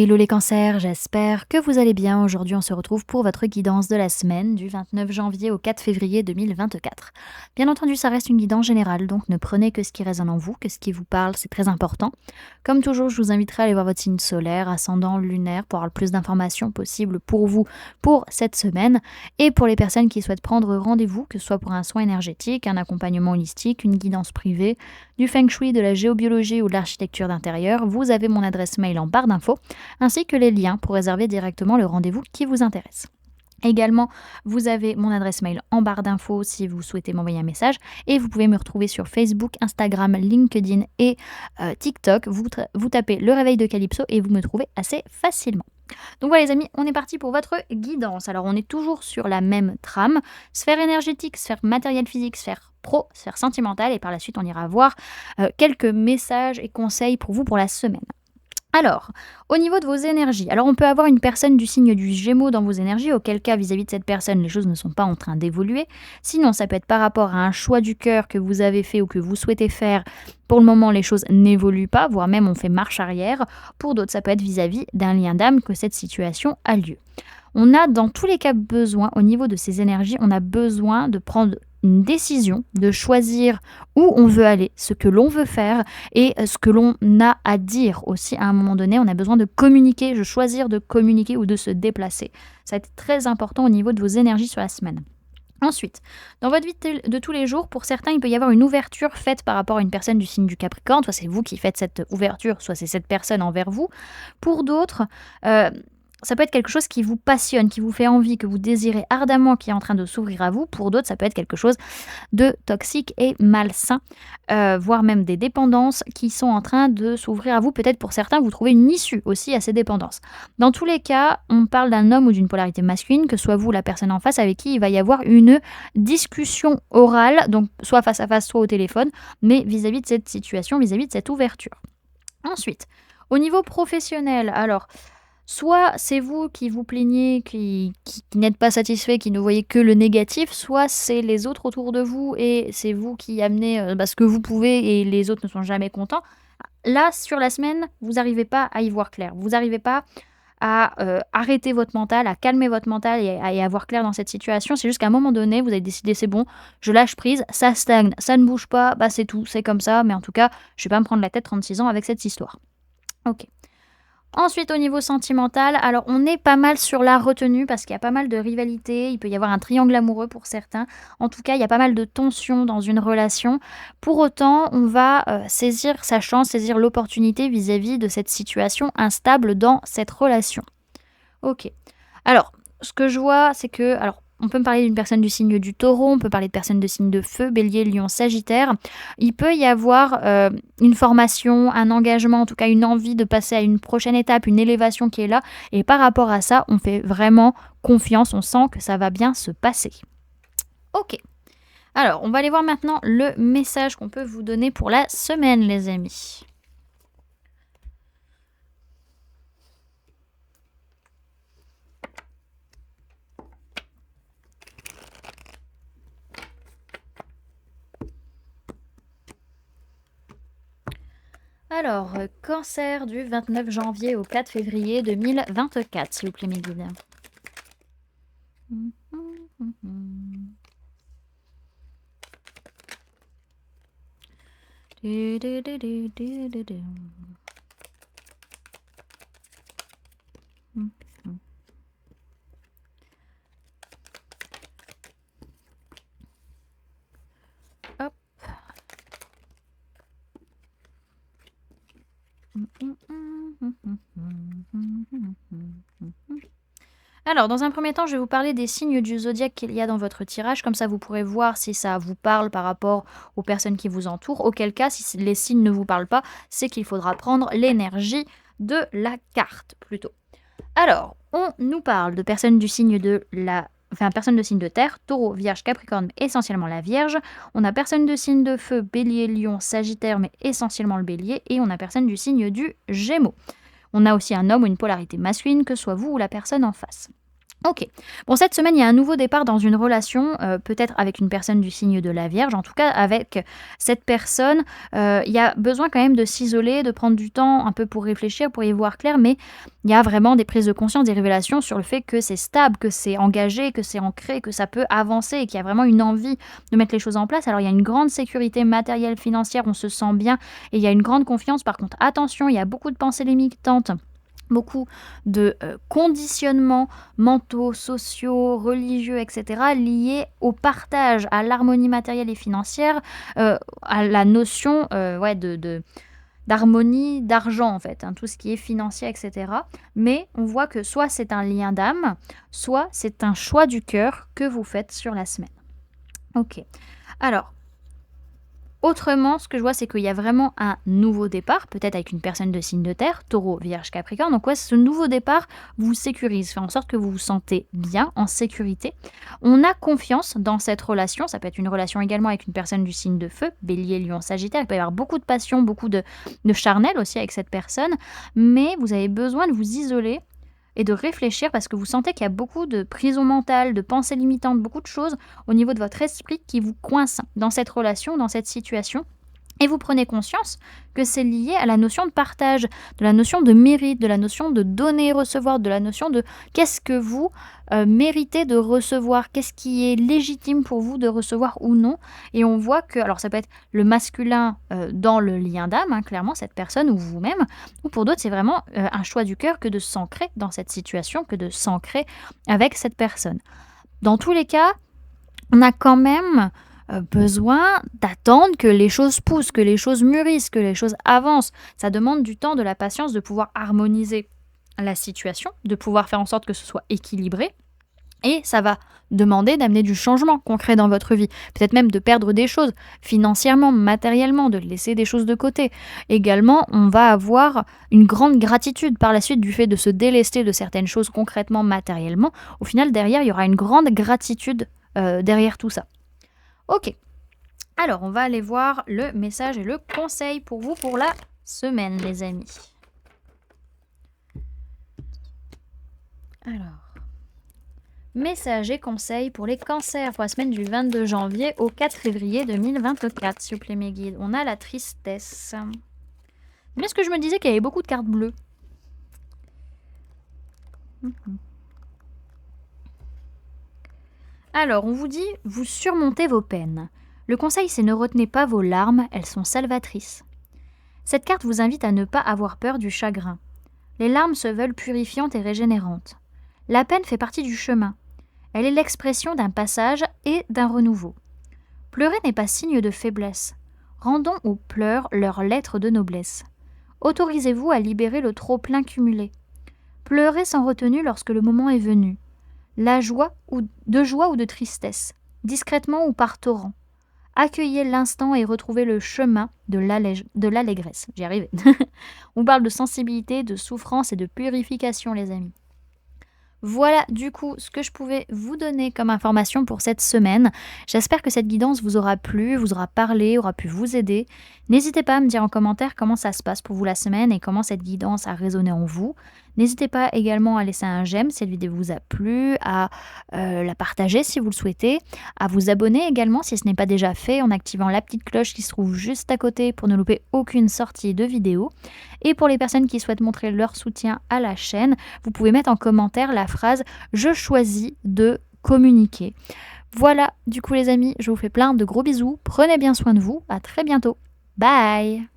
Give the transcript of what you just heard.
Hello les cancers, j'espère que vous allez bien. Aujourd'hui, on se retrouve pour votre guidance de la semaine du 29 janvier au 4 février 2024. Bien entendu, ça reste une guidance générale, donc ne prenez que ce qui résonne en vous, que ce qui vous parle, c'est très important. Comme toujours, je vous inviterai à aller voir votre signe solaire, ascendant, lunaire, pour avoir le plus d'informations possible pour vous pour cette semaine. Et pour les personnes qui souhaitent prendre rendez-vous, que ce soit pour un soin énergétique, un accompagnement holistique, une guidance privée, du feng shui, de la géobiologie ou de l'architecture d'intérieur, vous avez mon adresse mail en barre d'infos, ainsi que les liens pour réserver directement le rendez-vous qui vous intéresse. Également, vous avez mon adresse mail en barre d'infos si vous souhaitez m'envoyer un message et vous pouvez me retrouver sur Facebook, Instagram, LinkedIn et TikTok. Vous tapez le réveil de Calypso et vous me trouvez assez facilement. Donc voilà les amis, on est parti pour votre guidance. Alors on est toujours sur la même trame, sphère énergétique, sphère matérielle physique, sphère pro, sphère sentimentale et par la suite on ira voir quelques messages et conseils pour vous pour la semaine. Alors, au niveau de vos énergies, alors on peut avoir une personne du signe du Gémeaux dans vos énergies, auquel cas vis-à-vis de cette personne, les choses ne sont pas en train d'évoluer. Sinon, ça peut être par rapport à un choix du cœur que vous avez fait ou que vous souhaitez faire. Pour le moment, les choses n'évoluent pas, voire même on fait marche arrière. Pour d'autres, ça peut être vis-à-vis d'un lien d'âme que cette situation a lieu. On a dans tous les cas besoin, au niveau de ces énergies, on a besoin de prendre une décision, de choisir où on veut aller, ce que l'on veut faire et ce que l'on a à dire aussi à un moment donné. On a besoin de communiquer, de choisir de communiquer ou de se déplacer. Ça va être très important au niveau de vos énergies sur la semaine. Ensuite, dans votre vie de tous les jours, pour certains, il peut y avoir une ouverture faite par rapport à une personne du signe du Capricorne. Soit c'est vous qui faites cette ouverture, soit c'est cette personne envers vous. Pour d'autres, ça peut être quelque chose qui vous passionne, qui vous fait envie, que vous désirez ardemment, qui est en train de s'ouvrir à vous. Pour d'autres, ça peut être quelque chose de toxique et malsain, voire même des dépendances qui sont en train de s'ouvrir à vous. Peut-être pour certains, vous trouvez une issue aussi à ces dépendances. Dans tous les cas, on parle d'un homme ou d'une polarité masculine, que soit vous la personne en face avec qui il va y avoir une discussion orale, donc soit face à face, soit au téléphone, mais vis-à-vis de cette situation, vis-à-vis de cette ouverture. Ensuite, au niveau professionnel, alors soit c'est vous qui vous plaignez, qui n'êtes pas satisfait, qui ne voyez que le négatif, soit c'est les autres autour de vous et c'est vous qui amenez ce que vous pouvez et les autres ne sont jamais contents. Là, sur la semaine, vous n'arrivez pas à y voir clair. Vous n'arrivez pas à arrêter votre mental, à calmer votre mental et à y avoir clair dans cette situation. C'est juste qu'à un moment donné, vous avez décidé, c'est bon, je lâche prise, ça stagne, ça ne bouge pas, bah c'est tout, c'est comme ça. Mais en tout cas, je ne vais pas me prendre la tête 36 ans avec cette histoire. Ok. Ensuite, au niveau sentimental, alors on est pas mal sur la retenue parce qu'il y a pas mal de rivalité, il peut y avoir un triangle amoureux pour certains. En tout cas, il y a pas mal de tensions dans une relation. Pour autant, on va saisir sa chance, saisir l'opportunité vis-à-vis de cette situation instable dans cette relation. Ok. Alors, ce que je vois, c'est que... Alors, on peut me parler d'une personne du signe du Taureau, on peut parler de personnes de signe de feu, Bélier, Lion, Sagittaire. Il peut y avoir une formation, un engagement, en tout cas une envie de passer à une prochaine étape, une élévation qui est là. Et par rapport à ça, on fait vraiment confiance, on sent que ça va bien se passer. Ok. Alors, on va aller voir maintenant le message qu'on peut vous donner pour la semaine, les amis. Alors, cancer du 29 janvier au 4 février 2024, s'il vous plaît, mes guides. Hop. Alors, dans un premier temps, je vais vous parler des signes du zodiaque qu'il y a dans votre tirage. Comme ça, vous pourrez voir si ça vous parle par rapport aux personnes qui vous entourent. Auquel cas, si les signes ne vous parlent pas, c'est qu'il faudra prendre l'énergie de la carte, plutôt. Alors, on nous parle de personnes du signe de personne de signe de terre, Taureau, Vierge, Capricorne, mais essentiellement la Vierge. On a personne de signe de feu, Bélier, Lion, Sagittaire, mais essentiellement le Bélier. Et on a personne du signe du Gémeaux. On a aussi un homme ou une polarité masculine, que ce soit vous ou la personne en face. OK. Bon, cette semaine, il y a un nouveau départ dans une relation, peut-être avec une personne du signe de la Vierge. En tout cas, avec cette personne, il y a besoin quand même de s'isoler, de prendre du temps un peu pour réfléchir, pour y voir clair, mais il y a vraiment des prises de conscience, des révélations sur le fait que c'est stable, que c'est engagé, que c'est ancré, que ça peut avancer et qu'il y a vraiment une envie de mettre les choses en place. Alors, il y a une grande sécurité matérielle, financière, on se sent bien et il y a une grande confiance. Par contre, attention, il y a beaucoup de pensées limitantes, beaucoup de conditionnements mentaux, sociaux, religieux, etc., liés au partage, à l'harmonie matérielle et financière, à la notion ouais, d'harmonie, d'argent en fait, hein, tout ce qui est financier, etc. Mais on voit que soit c'est un lien d'âme, soit c'est un choix du cœur que vous faites sur la semaine. Ok. Alors, autrement, ce que je vois, c'est qu'il y a vraiment un nouveau départ, peut-être avec une personne de signe de terre, taureau, vierge, capricorne. Donc, ouais, ce nouveau départ vous sécurise, fait en sorte que vous vous sentez bien, en sécurité. On a confiance dans cette relation. Ça peut être une relation également avec une personne du signe de feu, bélier, lion, sagittaire. Il peut y avoir beaucoup de passion, beaucoup de charnel aussi avec cette personne. Mais vous avez besoin de vous isoler et de réfléchir parce que vous sentez qu'il y a beaucoup de prison mentale, de pensées limitantes, beaucoup de choses au niveau de votre esprit qui vous coincent dans cette relation, dans cette situation. Et vous prenez conscience que c'est lié à la notion de partage, de la notion de mérite, de la notion de donner et recevoir, de la notion de qu'est-ce que vous méritez de recevoir, qu'est-ce qui est légitime pour vous de recevoir ou non. Et on voit que, alors ça peut être le masculin dans le lien d'âme, hein, clairement, cette personne ou vous-même, ou pour d'autres, c'est vraiment un choix du cœur que de s'ancrer dans cette situation, que de s'ancrer avec cette personne. Dans tous les cas, on a quand même besoin d'attendre que les choses poussent, que les choses mûrissent, que les choses avancent. Ça demande du temps, de la patience, de pouvoir harmoniser la situation, de pouvoir faire en sorte que ce soit équilibré. Et ça va demander d'amener du changement concret dans votre vie. Peut-être même de perdre des choses financièrement, matériellement, de laisser des choses de côté. Également, on va avoir une grande gratitude par la suite du fait de se délester de certaines choses concrètement, matériellement. Au final, derrière, il y aura une grande gratitude derrière tout ça. Ok, alors on va aller voir le message et le conseil pour vous pour la semaine, les amis. Alors, message et conseil pour les cancers pour la semaine du 22 janvier au 4 février 2024, s'il vous plaît mes guides. On a la tristesse. Mais est-ce que je me disais qu'il y avait beaucoup de cartes bleues? Alors, on vous dit, vous surmontez vos peines. Le conseil, c'est ne retenez pas vos larmes, elles sont salvatrices. Cette carte vous invite à ne pas avoir peur du chagrin. Les larmes se veulent purifiantes et régénérantes. La peine fait partie du chemin. Elle est l'expression d'un passage et d'un renouveau. Pleurer n'est pas signe de faiblesse. Rendons aux pleurs leur lettre de noblesse. Autorisez-vous à libérer le trop-plein cumulé. Pleurez sans retenue lorsque le moment est venu. De joie ou de tristesse, discrètement ou par torrent. Accueillez l'instant et retrouvez le chemin de l'allégresse. J'y arrive. On parle de sensibilité, de souffrance et de purification, les amis. Voilà du coup ce que je pouvais vous donner comme information pour cette semaine. J'espère que cette guidance vous aura plu, vous aura parlé, aura pu vous aider. N'hésitez pas à me dire en commentaire comment ça se passe pour vous la semaine et comment cette guidance a résonné en vous. N'hésitez pas également à laisser un j'aime si cette vidéo vous a plu, à la partager si vous le souhaitez, à vous abonner également si ce n'est pas déjà fait en activant la petite cloche qui se trouve juste à côté pour ne louper aucune sortie de vidéo. Et pour les personnes qui souhaitent montrer leur soutien à la chaîne, vous pouvez mettre en commentaire la phrase « Je choisis de communiquer ». Voilà, du coup les amis, je vous fais plein de gros bisous, prenez bien soin de vous, à très bientôt, bye.